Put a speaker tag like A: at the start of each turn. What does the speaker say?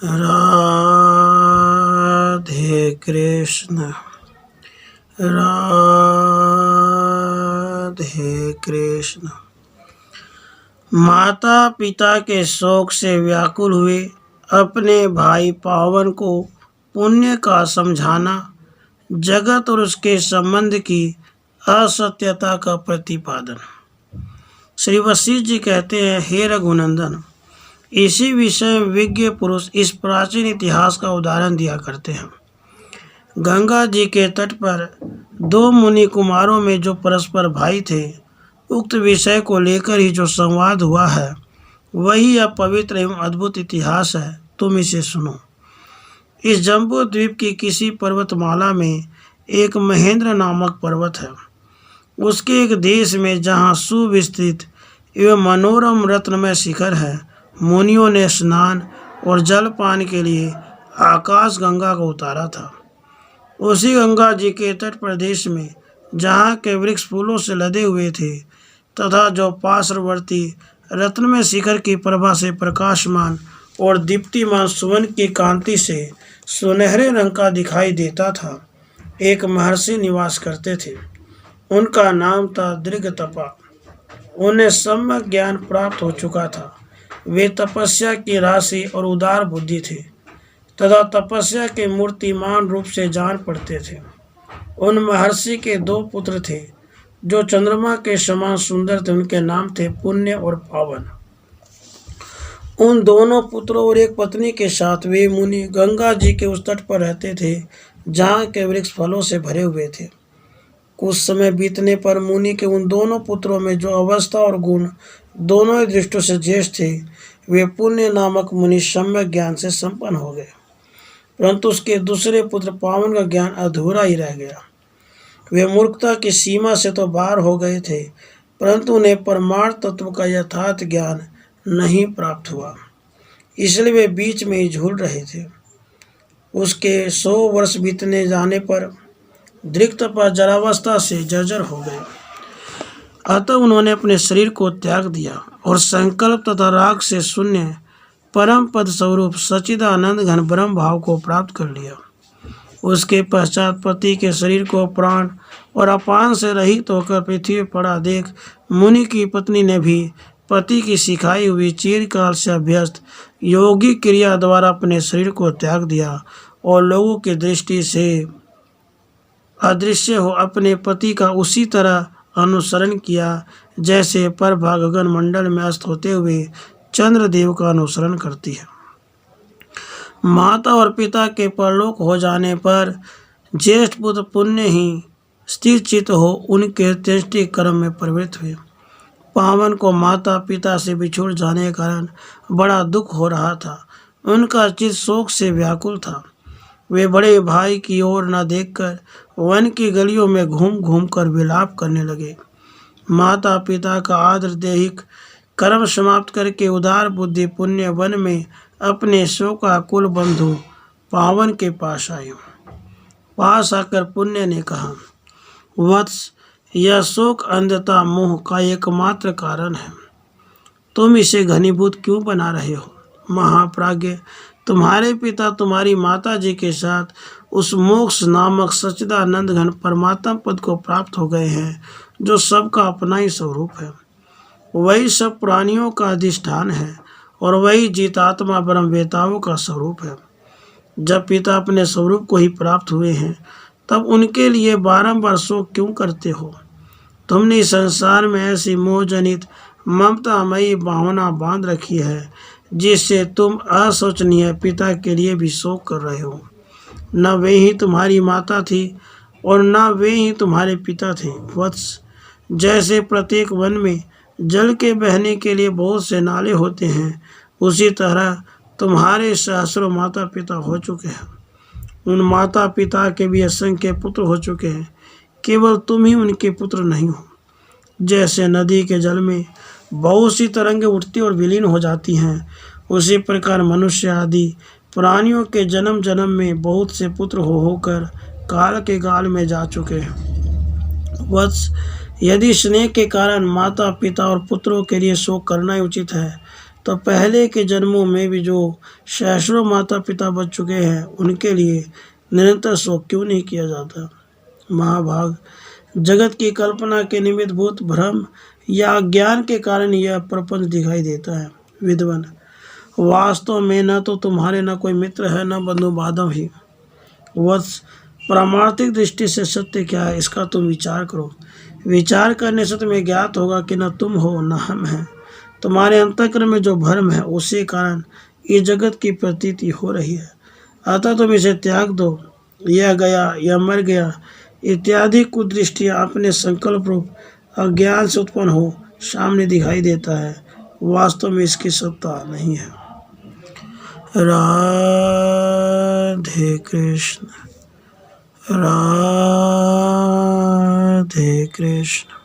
A: राधे कृष्ण राधे कृष्ण। माता पिता के शोक से व्याकुल हुए अपने भाई पावन को पुण्य का समझाना, जगत और उसके संबंध की असत्यता का प्रतिपादन। श्री वशिष्ठ जी कहते हैं, हे रघुनंदन, इसी विषय में विज्ञ पुरुष इस प्राचीन इतिहास का उदाहरण दिया करते हैं। गंगा जी के तट पर दो मुनि कुमारों में जो परस्पर भाई थे, उक्त विषय को लेकर ही जो संवाद हुआ है वही यह पवित्र एवं अद्भुत इतिहास है। तुम इसे सुनो। इस जम्बू द्वीप की किसी पर्वतमाला में एक महेंद्र नामक पर्वत है। उसके एक देश में जहाँ सुविस्तृत एवं मनोरम रत्नमय शिखर है, मुनियों ने स्नान और जलपान के लिए आकाश गंगा को उतारा था। उसी गंगा जी के तट प्रदेश में जहाँ के वृक्ष फूलों से लदे हुए थे तथा जो पार्श्ववर्ती रत्नमय शिखर की प्रभा से प्रकाशमान और दीप्तिमान सुवर्ण की कांति से सुनहरे रंग का दिखाई देता था, एक महर्षि निवास करते थे। उनका नाम था दृगतपा। उन्हें सम्यक ज्ञान प्राप्त हो चुका था। वे तपस्या की राशि और उदार बुद्धि थे तथा तपस्या के मूर्तिमान रूप से जान पड़ते थे। उन महर्षि के दो पुत्र थे जो चंद्रमा के समान सुंदर थे। उनके नाम थे पुण्य और पावन। उन दोनों पुत्रों और एक पत्नी के साथ वे मुनि गंगा जी के उस तट पर रहते थे जहाँ के वृक्ष फलों से भरे हुए थे। कुछ समय बीतने पर मुनि के उन दोनों पुत्रों में जो अवस्था और गुण दोनों ही दृष्टियों से ज्येष्ठ थे, वे पुण्य नामक मुनि सम्यक ज्ञान से संपन्न हो गए, परंतु उसके दूसरे पुत्र पावन का ज्ञान अधूरा ही रह गया। वे मूर्खता की सीमा से तो बाहर हो गए थे, परंतु उन्हें परमार्थ तत्व का यथार्थ ज्ञान नहीं प्राप्त हुआ, इसलिए वे बीच में ही झूल रहे थे। उसके 100 वर्ष बीतने जाने पर दृगतपा जरावस्था से जर्जर हो गए। अतः उन्होंने अपने शरीर को त्याग दिया और संकल्प तथा राग से शून्य परम पद स्वरूप सच्चिदानंद घन ब्रह्म भाव को प्राप्त कर लिया। उसके पश्चात पति के शरीर को प्राण और अपान से रहित होकर पृथ्वी पड़ा देख मुनि की पत्नी ने भी पति की सिखाई हुई चिरकाल से अभ्यस्त योगी क्रिया द्वारा अपने शरीर को त्याग दिया और लोगों की दृष्टि से अदृश्य हो अपने पति का उसी तरह अनुसरण किया जैसे प्रभा गगन मंडल में अस्त होते हुए चंद्रदेव का अनुसरण करती है। माता और पिता के परलोक हो जाने पर ज्येष्ठ पुत्र पुण्य ही स्थिर चित्त हो उनके त्यष्टि कर्म में प्रवृत्त हुए। पावन को माता पिता से बिछुड़ जाने के कारण बड़ा दुख हो रहा था। उनका चित्त शोक से व्याकुल था। वे बड़े भाई की ओर न देखकर वन की गलियों में घूम घूम कर विलाप करने लगे। माता पिता का आदर दैहिक कर्म समाप्त करके उदार बुद्धि पुण्य वन में अपने शोकाकुल बंधु पावन के पास आए। पास आकर पुण्य ने कहा, वत्स, यह शोक अंधता मोह का एकमात्र कारण है। तुम इसे घनीभूत क्यों बना रहे हो? महाप्राज्ञ, तुम्हारे पिता तुम्हारी माता जी के साथ उस मोक्ष नामक सच्चिदानंद घन परमात्मा पद को प्राप्त हो गए हैं जो सबका अपना ही स्वरूप है। वही सब प्राणियों का अधिष्ठान है और वही जीतात्मा ब्रह्मवेताओं का स्वरूप है। जब पिता अपने स्वरूप को ही प्राप्त हुए हैं तब उनके लिए बारंबार शोक क्यों करते हो? तुमने इस संसार में ऐसी मोहजनित ममतामयी भावना बांध रखी है जिससे तुम अशोचनीय पिता के लिए भी शोक कर रहे हो। न वे ही तुम्हारी माता थी और न वे ही तुम्हारे पिता थे। वत्स, जैसे प्रत्येक वन में जल के बहने के लिए बहुत से नाले होते हैं, उसी तरह तुम्हारे सहस्रों माता पिता हो चुके हैं। उन माता पिता के भी असंख्य पुत्र हो चुके हैं, केवल तुम ही उनके पुत्र नहीं हो। जैसे नदी के जल में बहुत सी तरंगें उठती और विलीन हो जाती हैं, उसी प्रकार मनुष्य आदि प्राणियों के जन्म जन्म में बहुत से पुत्र होकर काल के गाल में जा चुके हैं। वत्स, यदि स्नेह के कारण माता पिता और पुत्रों के लिए शोक करना ही उचित है तो पहले के जन्मों में भी जो सैकड़ों माता पिता बच चुके हैं उनके लिए निरंतर शोक क्यों नहीं किया जाता। महाभाग, जगत की कल्पना के निमित्त भूत भ्रम या अज्ञान के कारण यह प्रपंच दिखाई देता है। विद्वान, वास्तव में न तो तुम्हारे न कोई मित्र है न बंधु बांधव ही। वत्स, पारमार्थिक दृष्टि से सत्य क्या है इसका तुम विचार करो। विचार करने से तुम्हें ज्ञात होगा कि न तुम हो न हम हैं। तुम्हारे अंतःकरण में जो भ्रम है उसी कारण ये जगत की प्रतीति हो रही है। अतः तुम इसे त्याग दो। यह गया, यह मर गया इत्यादि कुदृष्टियाँ अपने संकल्प रूप अज्ञान से उत्पन्न हो सामने दिखाई देता है, वास्तव में इसकी सत्ता नहीं है। राधे कृष्ण, राधे कृष्ण।